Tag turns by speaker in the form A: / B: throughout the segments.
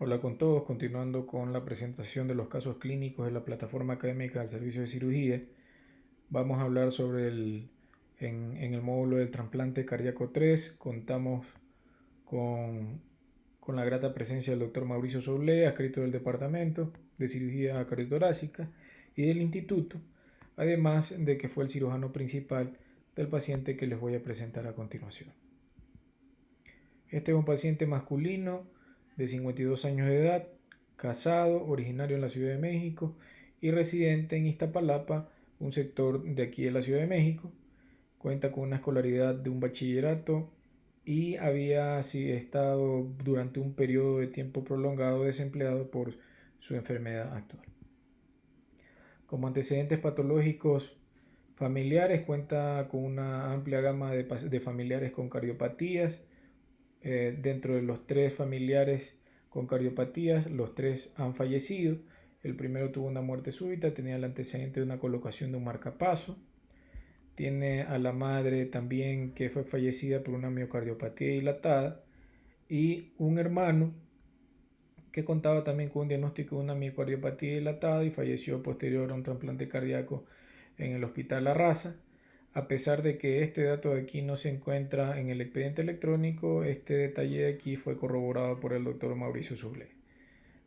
A: Hola con todos, continuando con la presentación de los casos clínicos de la plataforma académica del servicio de cirugía, vamos a hablar sobre en el módulo del trasplante cardíaco 3, contamos con, con la grata presencia del doctor Mauricio Soule, adscrito del Departamento de Cirugía Cardiotorácica y del Instituto, además de que fue el cirujano principal del paciente que les voy a presentar a continuación. Este es un paciente masculino de 52 años de edad, casado, originario en la Ciudad de México y residente en Iztapalapa, un sector de aquí de la Ciudad de México. Cuenta con una escolaridad de un bachillerato y había estado durante un periodo de tiempo prolongado desempleado por su enfermedad actual. Como antecedentes patológicos familiares, cuenta con una amplia gama de familiares con cardiopatías. Dentro de los 3 familiares con cardiopatías, los 3 han fallecido. El primero tuvo una muerte súbita, tenía el antecedente de una colocación de un marcapaso. Tiene a la madre también que fue fallecida por una miocardiopatía dilatada y un hermano que contaba también con un diagnóstico de una miocardiopatía dilatada y falleció posterior a un trasplante cardíaco en el Hospital La Raza. A pesar de que este dato de aquí no se encuentra en el expediente electrónico, este detalle de aquí fue corroborado por el doctor Mauricio Sublé.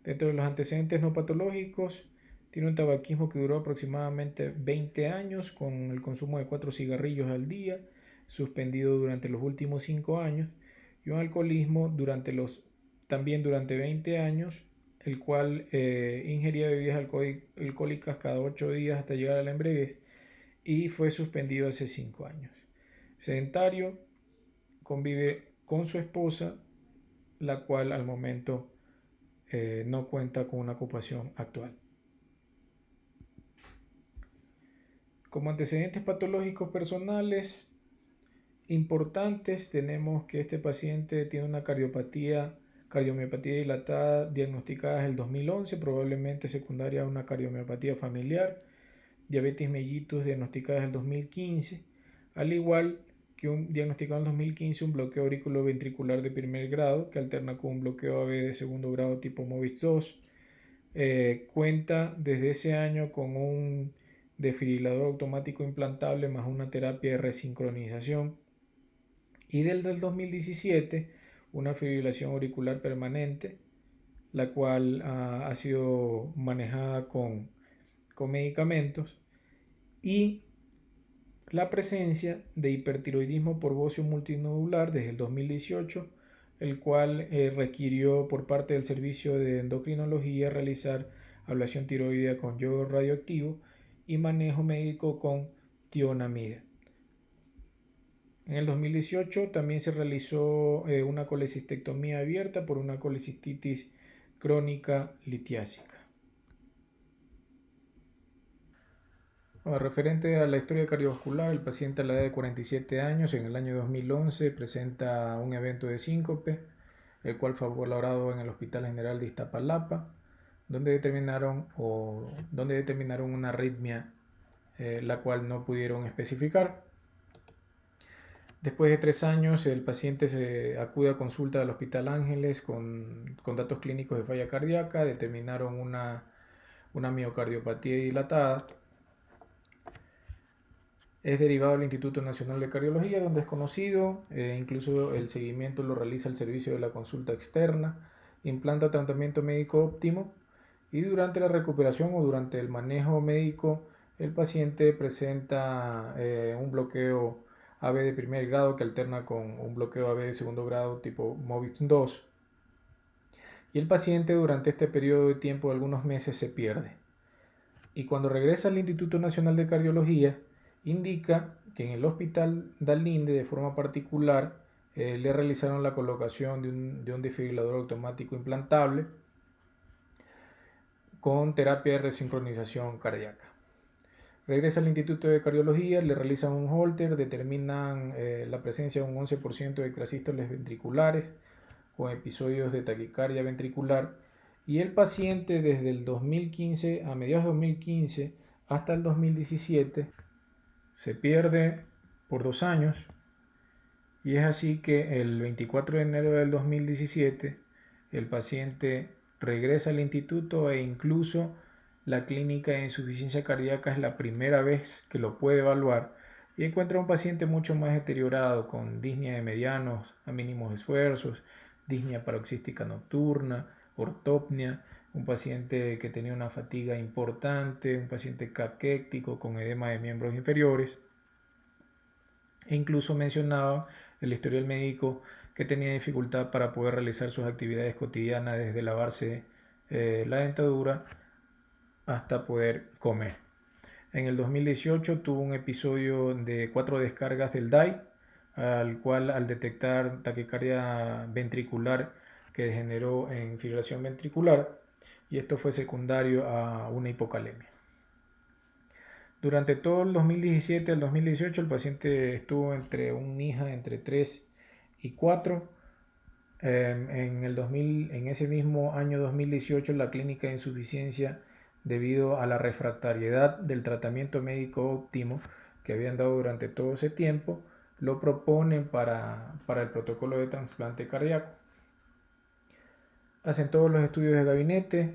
A: Dentro de los antecedentes no patológicos, tiene un tabaquismo que duró aproximadamente 20 años con el consumo de 4 cigarrillos al día, suspendido durante los últimos 5 años, y un alcoholismo también durante 20 años, el cual ingería bebidas alcohólicas cada 8 días hasta llegar a la embriaguez, y fue suspendido hace 5 años. Sedentario, convive con su esposa, la cual al momento no cuenta con una ocupación actual. Como antecedentes patológicos personales importantes, tenemos que este paciente tiene una cardiomiopatía dilatada diagnosticada en el 2011, probablemente secundaria a una cardiomiopatía familiar, diabetes mellitus diagnosticada en el 2015, al igual que diagnosticado en el 2015 un bloqueo auriculoventricular de primer grado que alterna con un bloqueo AV de segundo grado tipo MOVIS 2. Cuenta desde ese año con un desfibrilador automático implantable más una terapia de resincronización y desde el 2017 una fibrilación auricular permanente, la cual ha sido manejada con medicamentos, y la presencia de hipertiroidismo por bocio multinodular desde el 2018, el cual requirió por parte del servicio de endocrinología realizar ablación tiroidea con yodo radioactivo y manejo médico con tionamida. En el 2018 también se realizó una colecistectomía abierta por una colecistitis crónica litiásica. Referente a la historia cardiovascular, el paciente a la edad de 47 años, en el año 2011, presenta un evento de síncope, el cual fue valorado en el Hospital General de Iztapalapa, donde determinaron una arritmia, la cual no pudieron especificar. Después de 3 años, el paciente se acude a consulta del Hospital Ángeles con datos clínicos de falla cardíaca, determinaron una miocardiopatía dilatada. Es derivado del Instituto Nacional de Cardiología, donde es conocido, incluso el seguimiento lo realiza el servicio de la consulta externa, implanta tratamiento médico óptimo y durante la recuperación o durante el manejo médico el paciente presenta un bloqueo AV de primer grado que alterna con un bloqueo AV de segundo grado tipo MOVIS 2, y el paciente durante este periodo de tiempo de algunos meses se pierde. Y cuando regresa al Instituto Nacional de Cardiología, indica que en el Hospital Dalinde de forma particular le realizaron la colocación de un desfibrilador automático implantable con terapia de resincronización cardíaca. Regresa al Instituto de Cardiología, le realizan un holter, determinan la presencia de un 11% de extrasístoles ventriculares con episodios de taquicardia ventricular, y el paciente desde el 2015, a mediados de 2015 hasta el 2017, se pierde por 2 años, y es así que el 24 de enero del 2017 el paciente regresa al instituto e incluso la clínica de insuficiencia cardíaca es la primera vez que lo puede evaluar y encuentra un paciente mucho más deteriorado con disnea de medianos a mínimos esfuerzos, disnea paroxística nocturna, ortopnia, un paciente que tenía una fatiga importante, un paciente caquéctico con edema de miembros inferiores e incluso mencionaba el historial médico que tenía dificultad para poder realizar sus actividades cotidianas desde lavarse la dentadura hasta poder comer. En el 2018 tuvo un episodio de 4 descargas del DAI, al cual al detectar taquicardia ventricular que degeneró en fibrilación ventricular, y esto fue secundario a una hipocalemia. Durante todo el 2017 al 2018 el paciente estuvo entre un NIHA entre 3 y 4. En ese mismo año 2018 la clínica de insuficiencia, debido a la refractariedad del tratamiento médico óptimo que habían dado durante todo ese tiempo, lo proponen para el protocolo de trasplante cardíaco. Hacen todos los estudios de gabinete,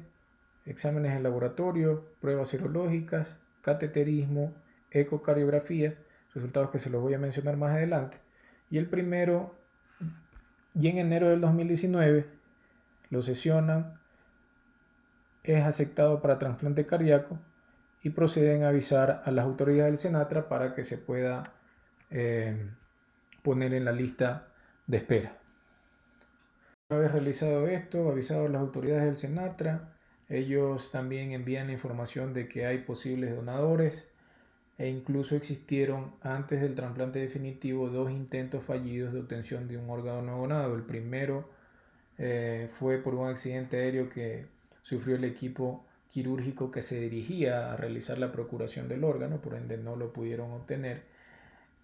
A: exámenes de laboratorio, pruebas serológicas, cateterismo, ecocardiografía, resultados que se los voy a mencionar más adelante. Y en enero del 2019 lo sesionan, es aceptado para trasplante cardíaco y proceden a avisar a las autoridades del Senatra para que se pueda poner en la lista de espera. Una vez realizado esto, avisado a las autoridades del Senatra, ellos también envían la información de que hay posibles donadores e incluso existieron antes del trasplante definitivo 2 intentos fallidos de obtención de un órgano no donado. El primero fue por un accidente aéreo que sufrió el equipo quirúrgico que se dirigía a realizar la procuración del órgano, por ende no lo pudieron obtener.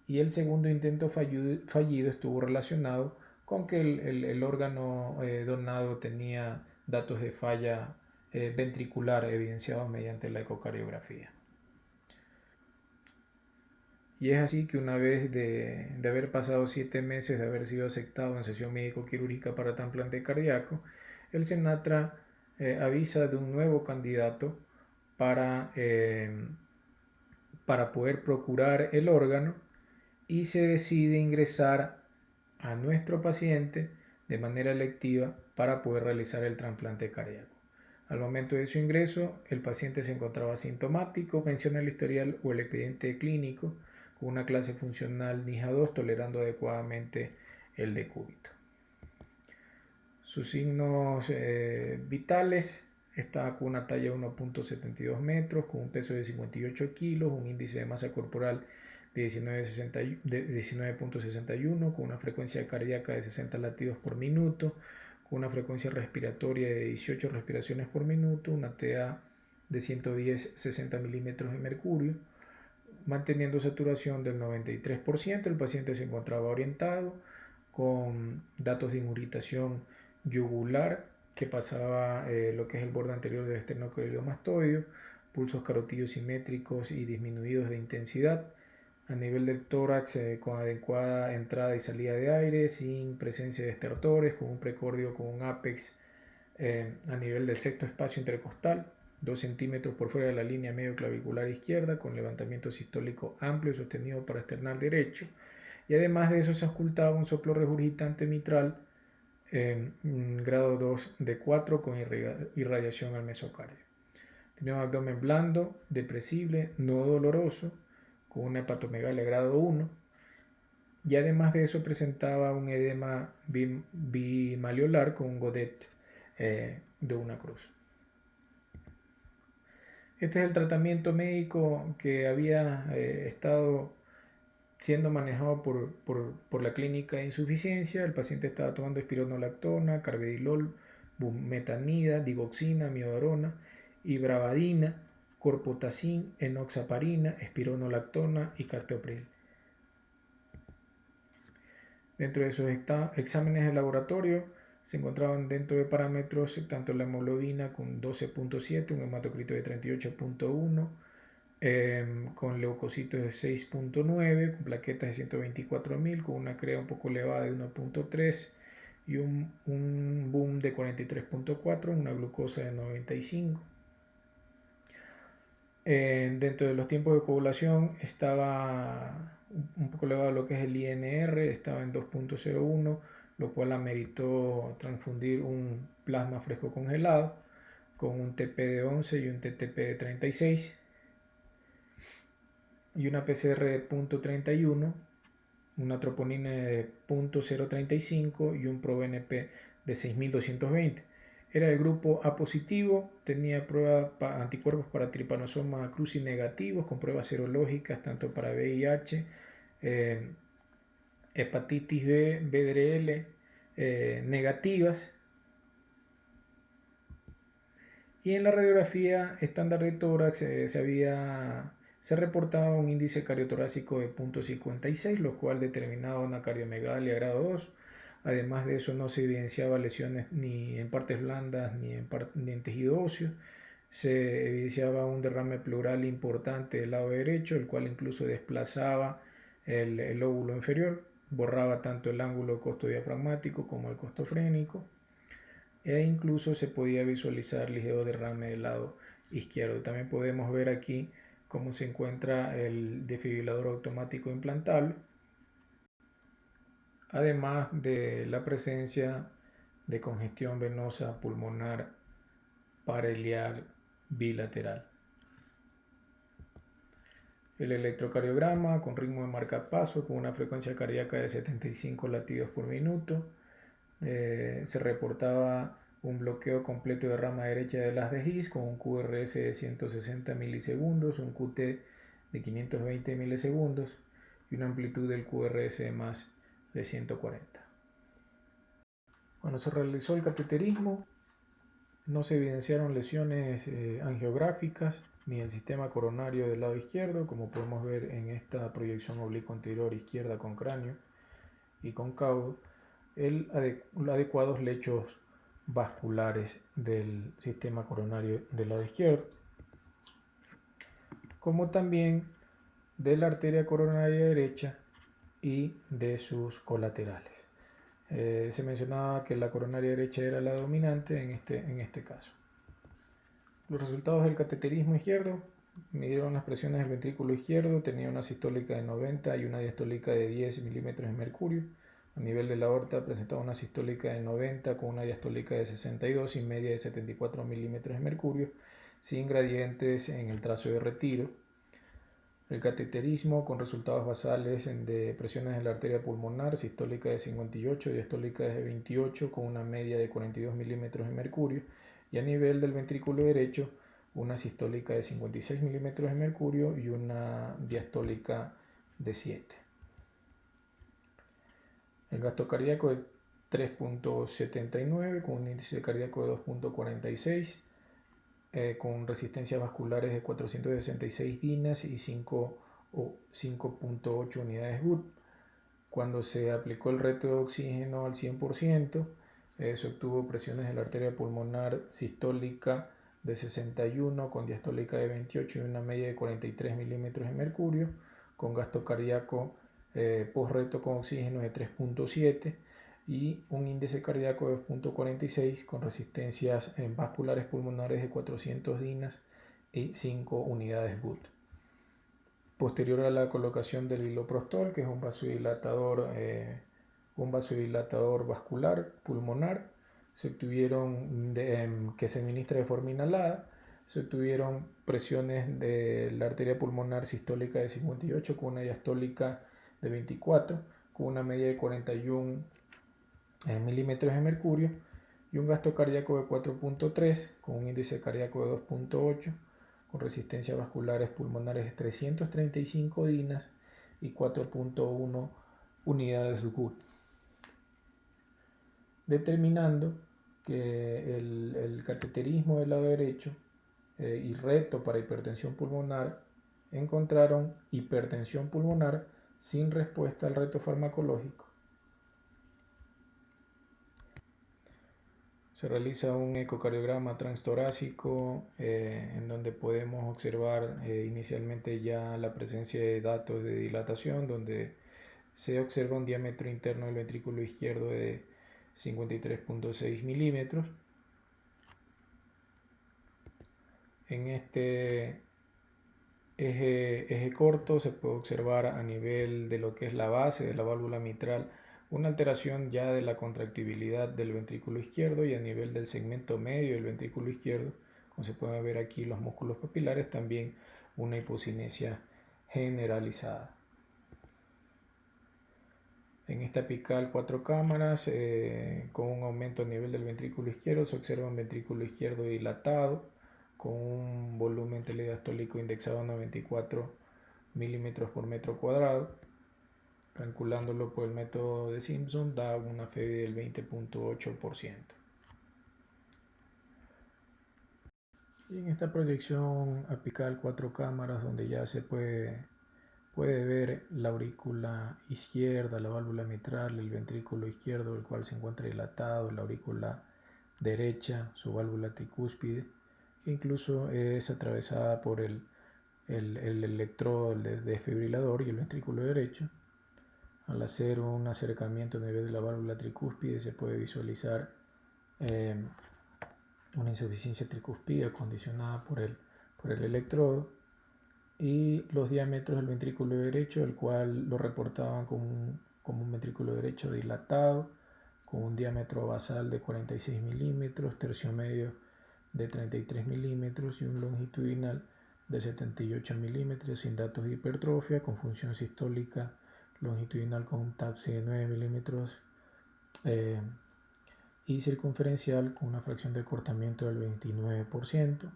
A: Y el segundo intento fallido estuvo relacionado con que el órgano donado tenía datos de falla ventricular evidenciados mediante la ecocardiografía. Y es así que una vez de haber pasado 7 meses de haber sido aceptado en sesión médico-quirúrgica para trasplante cardíaco, el Senatra avisa de un nuevo candidato para poder procurar el órgano y se decide ingresar a nuestro paciente de manera electiva para poder realizar el trasplante cardíaco. Al momento de su ingreso, el paciente se encontraba asintomático, menciona el historial o el expediente clínico con una clase funcional NIHA 2 tolerando adecuadamente el decúbito. Sus signos vitales: está con una talla de 1.72 metros, con un peso de 58 kilos, un índice de masa corporal de 19.61, con una frecuencia cardíaca de 60 latidos por minuto, con una frecuencia respiratoria de 18 respiraciones por minuto, una TA de 110-60 milímetros de mercurio, manteniendo saturación del 93%. El paciente se encontraba orientado con datos de irritación yugular que pasaba lo que es el borde anterior del esternocleidomastoideo, pulsos carotidos simétricos y disminuidos de intensidad. A nivel del tórax, con adecuada entrada y salida de aire, sin presencia de estertores, con un precordio con un ápex a nivel del sexto espacio intercostal, 2 centímetros por fuera de la línea medio clavicular izquierda, con levantamiento sistólico amplio y sostenido para esternal derecho. Y además de eso se ocultaba un soplo regurgitante mitral grado 2 de 4 con irradiación al mesocardio. Tenía un abdomen blando, depresible, no doloroso, con una hepatomegalia grado 1. Y además de eso presentaba un edema bimaliolar con un godet de una cruz. Este es el tratamiento médico que había estado siendo manejado por la clínica de insuficiencia. El paciente estaba tomando espironolactona, carvedilol, bumetanida, digoxina, miodarona, ibravadina, corpotacin, enoxaparina, espironolactona y captopril. Dentro de sus exámenes de laboratorio se encontraban dentro de parámetros tanto la hemoglobina con 12.7, un hematocrito de 38.1, con leucocitos de 6.9, con plaquetas de 124.000, con una CREA un poco elevada de 1.3 y un boom de 43.4, una glucosa de 95. Dentro de los tiempos de coagulación estaba un poco elevado lo que es el INR, estaba en 2.01, lo cual ameritó transfundir un plasma fresco congelado con un TP de 11 y un TTP de 36 y una PCR de 0.31, una troponina de 0.035 y un ProBNP de 6220. Era el grupo A positivo, tenía anticuerpos para tripanosoma cruzi negativos con pruebas serológicas tanto para VIH, hepatitis B, VDRL negativas. Y en la radiografía estándar de tórax se reportaba un índice cardiotorácico de 0.56, lo cual determinaba una cardiomegalia grado 2. Además de eso no se evidenciaba lesiones ni en partes blandas ni en tejido óseo. Se evidenciaba un derrame pleural importante del lado derecho, el cual incluso desplazaba el lóbulo inferior, borraba tanto el ángulo costodiafragmático como el costofrénico e incluso se podía visualizar ligero derrame del lado izquierdo. También podemos ver aquí cómo se encuentra el desfibrilador automático implantable, además de la presencia de congestión venosa pulmonar paraleal bilateral. El electrocardiograma con ritmo de marcapaso con una frecuencia cardíaca de 75 latidos por minuto. Se reportaba un bloqueo completo de rama derecha de las de His con un QRS de 160 milisegundos, un QT de 520 milisegundos y una amplitud del QRS de más de 140. Cuando se realizó el cateterismo, no se evidenciaron lesiones angiográficas ni el sistema coronario del lado izquierdo, como podemos ver en esta proyección oblicuo anterior izquierda con cráneo y con caudo, adecuados lechos vasculares del sistema coronario del lado izquierdo, como también de la arteria coronaria derecha y de sus colaterales. Se mencionaba que la coronaria derecha era la dominante en este caso. Los resultados del cateterismo izquierdo: midieron las presiones del ventrículo izquierdo, tenía una sistólica de 90 y una diastólica de 10 milímetros de mercurio. A nivel de la aorta presentaba una sistólica de 90 con una diastólica de 62 y media de 74 milímetros de mercurio, sin gradientes en el trazo de retiro. El cateterismo con resultados basales de presiones de la arteria pulmonar, sistólica de 58, diastólica de 28 con una media de 42 milímetros de mercurio, y a nivel del ventrículo derecho una sistólica de 56 milímetros de mercurio y una diastólica de 7. El gasto cardíaco es 3.79 con un índice cardíaco de 2.46, con resistencias vasculares de 466 dinas y 5.8 unidades GUT. Cuando se aplicó el reto de oxígeno al 100%, se obtuvo presiones de la arteria pulmonar sistólica de 61 con diastólica de 28 y una media de 43 milímetros de mercurio, con gasto cardíaco post-reto con oxígeno de 3.7 y un índice cardíaco de 2.46 con resistencias vasculares pulmonares de 400 dinas y 5 unidades GUT. Posterior a la colocación del iloprostol, que es un vasodilatador vascular pulmonar, se obtuvieron que se administra de forma inhalada, se obtuvieron presiones de la arteria pulmonar sistólica de 58 con una diastólica de 24, con una media de 41 milímetros de mercurio y un gasto cardíaco de 4.3 con un índice cardíaco de 2.8, con resistencias vasculares pulmonares de 335 dinas y 4.1 unidades GUT, determinando que el cateterismo del lado derecho y reto para hipertensión pulmonar encontraron hipertensión pulmonar sin respuesta al reto farmacológico. Se realiza un ecocardiograma transtorácico en donde podemos observar inicialmente ya la presencia de datos de dilatación, donde se observa un diámetro interno del ventrículo izquierdo de 53.6 milímetros. En este eje corto se puede observar a nivel de lo que es la base de la válvula mitral una alteración ya de la contractibilidad del ventrículo izquierdo, y a nivel del segmento medio del ventrículo izquierdo, como se puede ver aquí los músculos papilares, también una hipocinesia generalizada. En esta apical 4 cámaras, con un aumento a nivel del ventrículo izquierdo, se observa un ventrículo izquierdo dilatado con un volumen telediastólico indexado a 94 milímetros por metro cuadrado. Calculándolo por el método de Simpson, da una FEBI del 20.8%. Y en esta proyección apical 4 cámaras, donde ya se puede ver la aurícula izquierda, la válvula mitral, el ventrículo izquierdo, el cual se encuentra dilatado, la aurícula derecha, su válvula tricúspide, que incluso es atravesada por el electrodo del desfibrilador y el ventrículo derecho. Al hacer un acercamiento a nivel de la válvula tricúspide, se puede visualizar una insuficiencia tricúspide condicionada por el electrodo, y los diámetros del ventrículo derecho, el cual lo reportaban como un ventrículo derecho dilatado, con un diámetro basal de 46 milímetros, tercio medio de 33 milímetros y un longitudinal de 78 milímetros, sin datos de hipertrofia, con función sistólica longitudinal con un TAPSE de 9 milímetros y circunferencial con una fracción de acortamiento del 29%,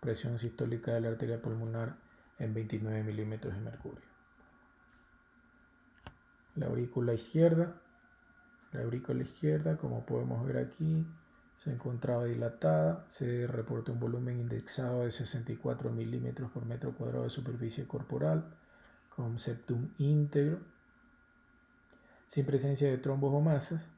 A: presión sistólica de la arteria pulmonar en 29 milímetros de mercurio. La aurícula izquierda, como podemos ver aquí, se encontraba dilatada, se reportó un volumen indexado de 64 milímetros por metro cuadrado de superficie corporal, con septum íntegro, sin presencia de trombos o masas,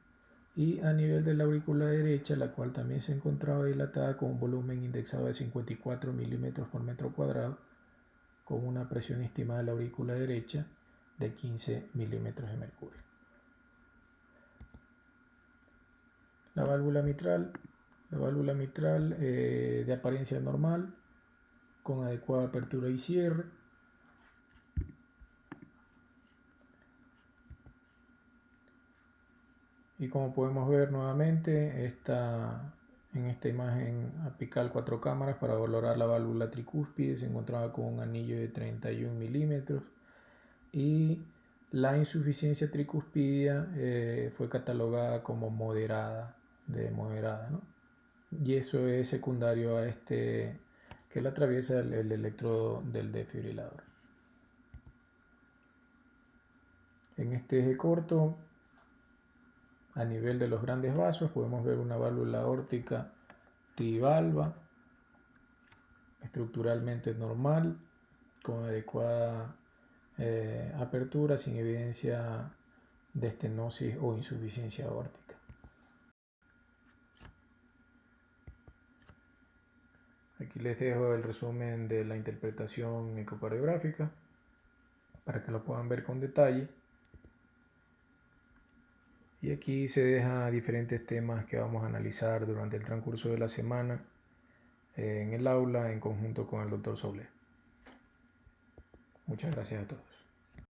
A: y a nivel de la aurícula derecha, la cual también se encontraba dilatada, con un volumen indexado de 54 milímetros por metro cuadrado, con una presión estimada de la aurícula derecha de 15 milímetros de mercurio. La válvula mitral de apariencia normal, con adecuada apertura y cierre. Y como podemos ver nuevamente, en esta imagen apical 4 cámaras, para valorar la válvula tricúspide, se encontraba con un anillo de 31 milímetros, y la insuficiencia tricúspidea fue catalogada como moderada, ¿no? Y eso es secundario a que le atraviesa el electrodo del desfibrilador. En este eje corto, a nivel de los grandes vasos, podemos ver una válvula aórtica trivalva, estructuralmente normal, con adecuada apertura, sin evidencia de estenosis o insuficiencia aórtica. Aquí les dejo el resumen de la interpretación ecocardiográfica para que lo puedan ver con detalle. Y aquí se deja diferentes temas que vamos a analizar durante el transcurso de la semana en el aula en conjunto con el Dr. Soler. Muchas gracias a todos.